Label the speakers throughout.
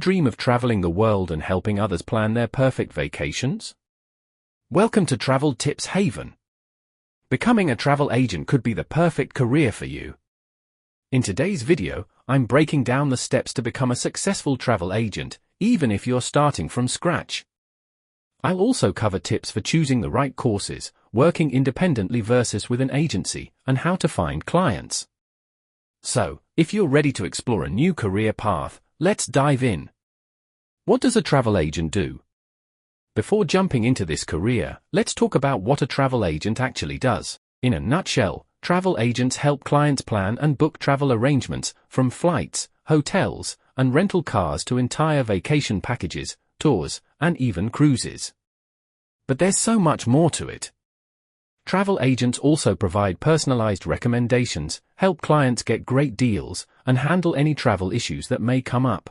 Speaker 1: dream of traveling the world and helping others plan their perfect vacations? Welcome to Travel Tips Haven. Becoming a travel agent could be the perfect career for you. In today's video, I'm breaking down the steps to become a successful travel agent, even if you're starting from scratch. I'll also cover tips for choosing the right courses, working independently versus with an agency, and how to find clients. So, if you're ready to explore a new career path, let's dive in. What does a travel agent do? Before jumping into this career, let's talk about what a travel agent actually does. In a nutshell, travel agents help clients plan and book travel arrangements, from flights, hotels, and rental cars to entire vacation packages, tours, and even cruises. But there's so much more to it. Travel agents also provide personalized recommendations, help clients get great deals, and handle any travel issues that may come up.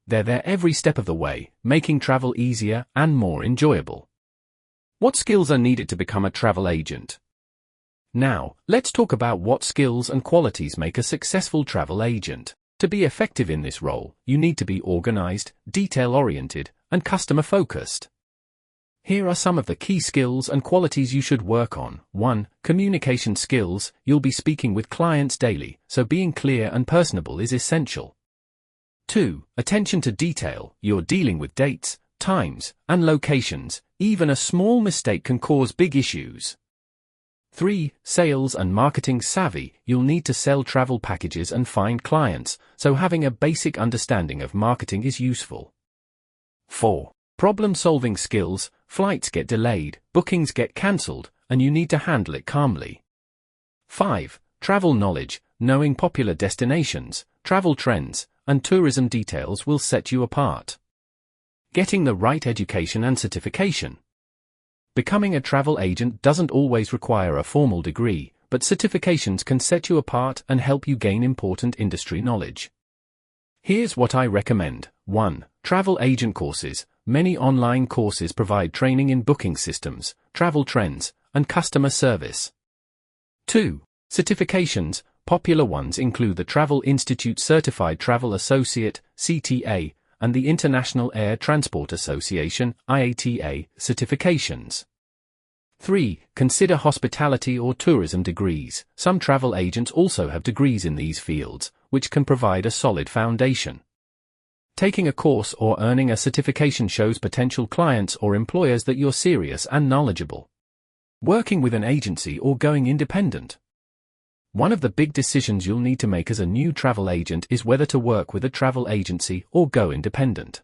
Speaker 1: They're there every step of the way, making travel easier and more enjoyable. What skills are needed to become a travel agent? Now, let's talk about what skills and qualities make a successful travel agent. To be effective in this role, you need to be organized, detail-oriented, and customer-focused. Here are some of the key skills and qualities you should work on. 1. Communication skills. You'll be speaking with clients daily, so being clear and personable is essential. 2. Attention to detail. You're dealing with dates, times, and locations. Even a small mistake can cause big issues. 3. Sales and marketing savvy. You'll need to sell travel packages and find clients, so having a basic understanding of marketing is useful. 4. Problem-solving skills. Flights get delayed, bookings get cancelled, and you need to handle it calmly. 5. Travel knowledge. Knowing popular destinations, travel trends, and tourism details will set you apart. Getting the right education and certification. Becoming a travel agent doesn't always require a formal degree, but certifications can set you apart and help you gain important industry knowledge. Here's what I recommend. 1. Travel agent courses. Many online courses provide training in booking systems, travel trends, and customer service. 2. Certifications. Popular ones include the Travel Institute Certified Travel Associate, CTA, and the International Air Transport Association, IATA, certifications. 3. Consider hospitality or tourism degrees. Some travel agents also have degrees in these fields, which can provide a solid foundation. Taking a course or earning a certification shows potential clients or employers that you're serious and knowledgeable. Working with an agency or going independent. One of the big decisions you'll need to make as a new travel agent is whether to work with a travel agency or go independent.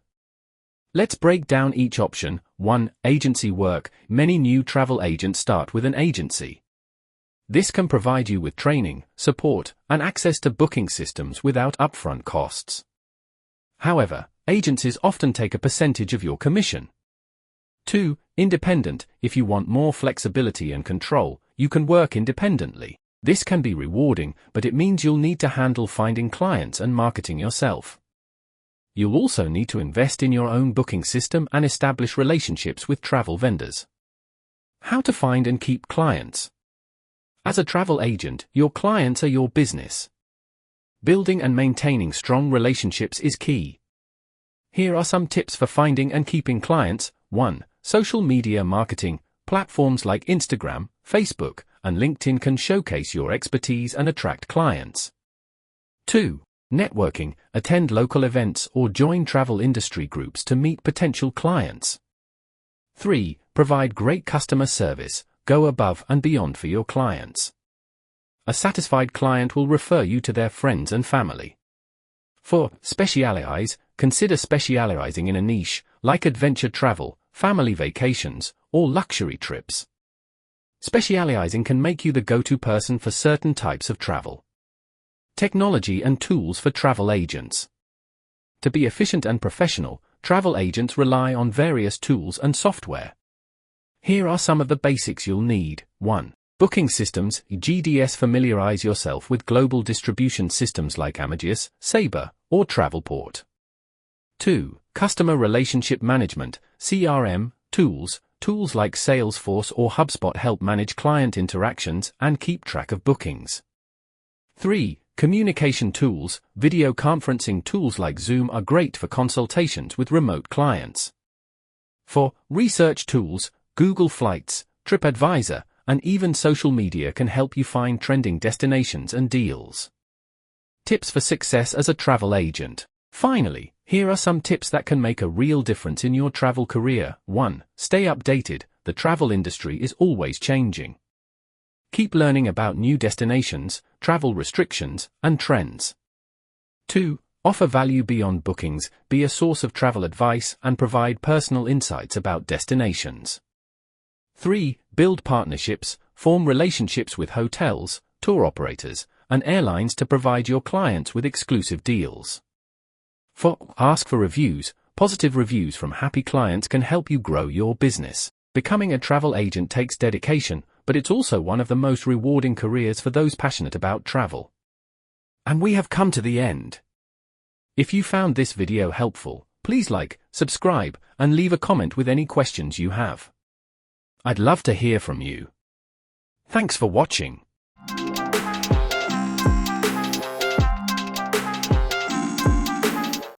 Speaker 1: Let's break down each option. 1. Agency work. Many new travel agents start with an agency. This can provide you with training, support, and access to booking systems without upfront costs. However, agencies often take a percentage of your commission. 2. Independent. If you want more flexibility and control, you can work independently. This can be rewarding, but it means you'll need to handle finding clients and marketing yourself. You'll also need to invest in your own booking system and establish relationships with travel vendors. How to find and keep clients. As a travel agent, your clients are your business. Building and maintaining strong relationships is key. Here are some tips for finding and keeping clients. 1. Social media marketing. Platforms like Instagram, Facebook, and LinkedIn can showcase your expertise and attract clients. 2. Networking. Attend local events or join travel industry groups to meet potential clients. 3. Provide great customer service. Go above and beyond for your clients. A satisfied client will refer you to their friends and family. 4. Specialize. Consider specializing in a niche, like adventure travel, family vacations, or luxury trips. Specializing can make you the go-to person for certain types of travel. Technology and tools for travel agents. To be efficient and professional, travel agents rely on various tools and software. Here are some of the basics you'll need. 1. Booking systems, GDS. Familiarize yourself with global distribution systems like Amadeus, Sabre, or Travelport. 2. Customer relationship management, CRM, tools. Tools like Salesforce or HubSpot help manage client interactions and keep track of bookings. 3. Communication tools. Video conferencing tools like Zoom are great for consultations with remote clients. 4. Research tools. Google Flights, TripAdvisor, and even social media can help you find trending destinations and deals. Tips for success as a travel agent. Finally, here are some tips that can make a real difference in your travel career. 1. Stay updated. The travel industry is always changing. Keep learning about new destinations, travel restrictions, and trends. 2. Offer value beyond bookings. Be a source of travel advice and provide personal insights about destinations. 3. Build partnerships. Form relationships with hotels, tour operators, and airlines to provide your clients with exclusive deals. 4. Ask for reviews. Positive reviews from happy clients can help you grow your business. Becoming a travel agent takes dedication, but it's also one of the most rewarding careers for those passionate about travel. And we have come to the end. If you found this video helpful, please like, subscribe, and leave a comment with any questions you have. I'd love to hear from you. Thanks for watching.